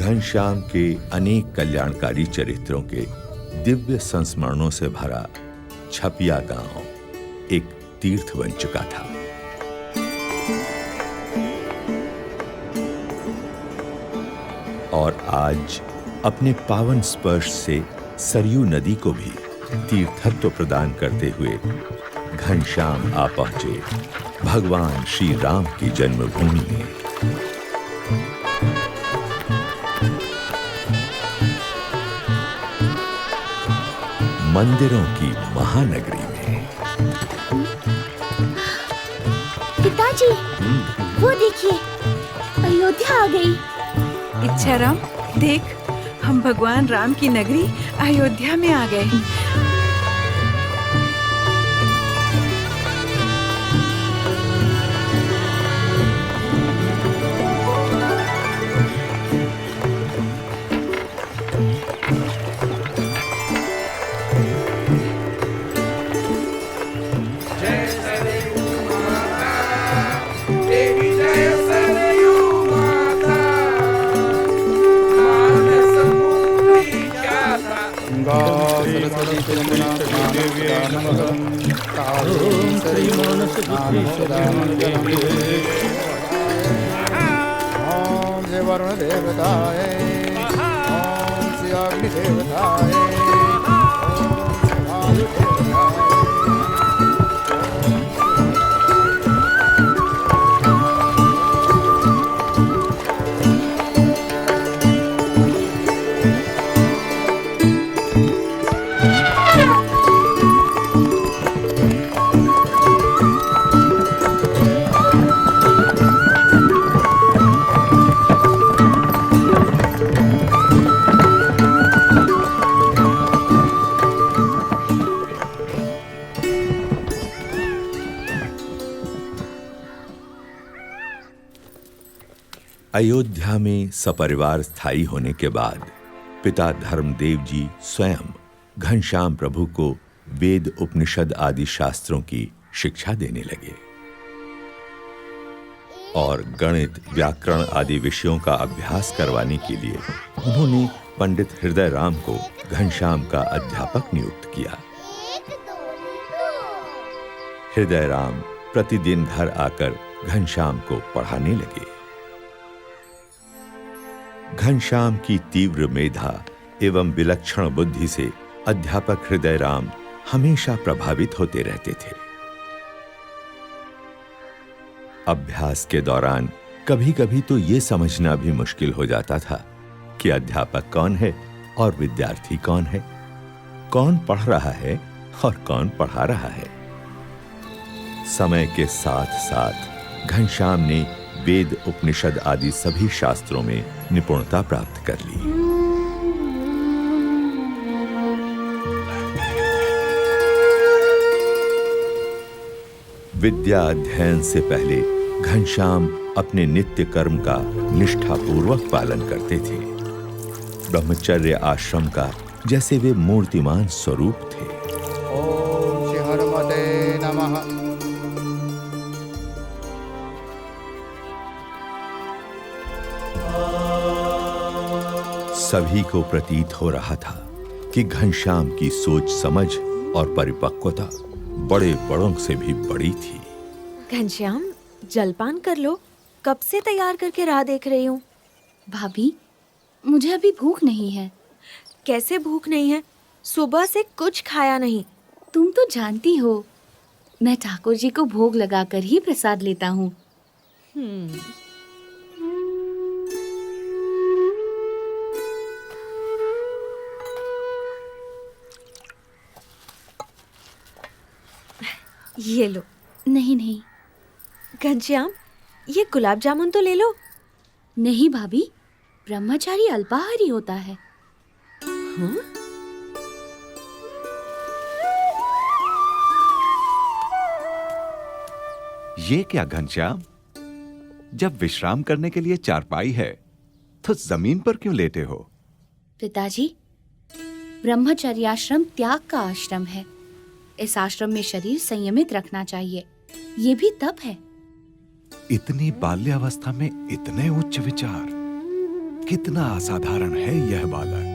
घनश्याम के अनेक कल्याणकारी चरित्रों के दिव्य संस्मरणों से भरा छपिया गांव एक तीर्थ बन चुका था। और आज अपने पावन स्पर्श से सरयू नदी को भी तीर्थत्व प्रदान करते हुए घनश्याम आ पहुंचे भगवान श्री राम की जन्मभूमि में। मंदिरों की महानगरी में। पिताजी, वो देखिए, अयोध्या आ गई। इच्छाराम, देख, हम भगवान राम की नगरी अयोध्या में आ गए। ओम श्री वरुण देवताय, ओम श्री अग्नि देवताय, ओम श्री वायु देवताय। अयोध्या में सपरिवार स्थायी होने के बाद पिता धर्मदेव जी स्वयं घनश्याम प्रभु को वेद उपनिषद आदि शास्त्रों की शिक्षा देने लगे और गणित व्याकरण आदि विषयों का अभ्यास करवाने के लिए उन्होंने पंडित हृदय राम को घनश्याम का अध्यापक नियुक्त किया। हृदय राम प्रतिदिन घर आकर घनश्याम को पढ़ाने लगे। घनश्याम की तीव्र मेधा एवं विलक्षण बुद्धि से अध्यापक हृदय राम हमेशा प्रभावित होते रहते थे। अभ्यास के दौरान कभी-कभी तो यह समझना भी मुश्किल हो जाता था कि अध्यापक कौन है और विद्यार्थी कौन है, कौन पढ़ रहा है और कौन पढ़ा रहा है। समय के साथ-साथ घनश्याम ने वेद उपनिषद आदि सभी शास्त्रों में निपुणता प्राप्त कर ली। विद्या अध्ययन से पहले घनश्याम अपने नित्य कर्म का निष्ठापूर्वक पालन करते थे। ब्रह्मचर्य आश्रम का जैसे वे मूर्तिमान स्वरूप थे। ओम श्री हनुमते नमः। सभी को प्रतीत हो रहा था कि घनश्याम की सोच समझ और परिपक्वता बड़े बड़ों से भी बड़ी थी। घनश्याम, जलपान कर लो, कब से तैयार करके राह देख रही हूँ। भाभी, मुझे अभी भूख नहीं है। कैसे भूख नहीं है? सुबह से कुछ खाया नहीं। तुम तो जानती हो, मैं ठाकुर जी को भोग लगाकर ही प्रसाद लेता हूँ। ये लो। नहीं नहीं। घनश्याम, ये गुलाब जामुन तो ले लो। नहीं भाभी, ब्रह्मचारी अल्पाहारी होता है। हाँ? ये क्या घनश्याम, जब विश्राम करने के लिए चारपाई है तो जमीन पर क्यों लेटे हो? पिताजी, ब्रह्मचर्य आश्रम त्याग का आश्रम है। इस आश्रम में शरीर संयमित रखना चाहिए। ये भी तप है। इतनी बाल्यावस्था में इतने उच्च विचार, कितना असाधारण है यह बालक।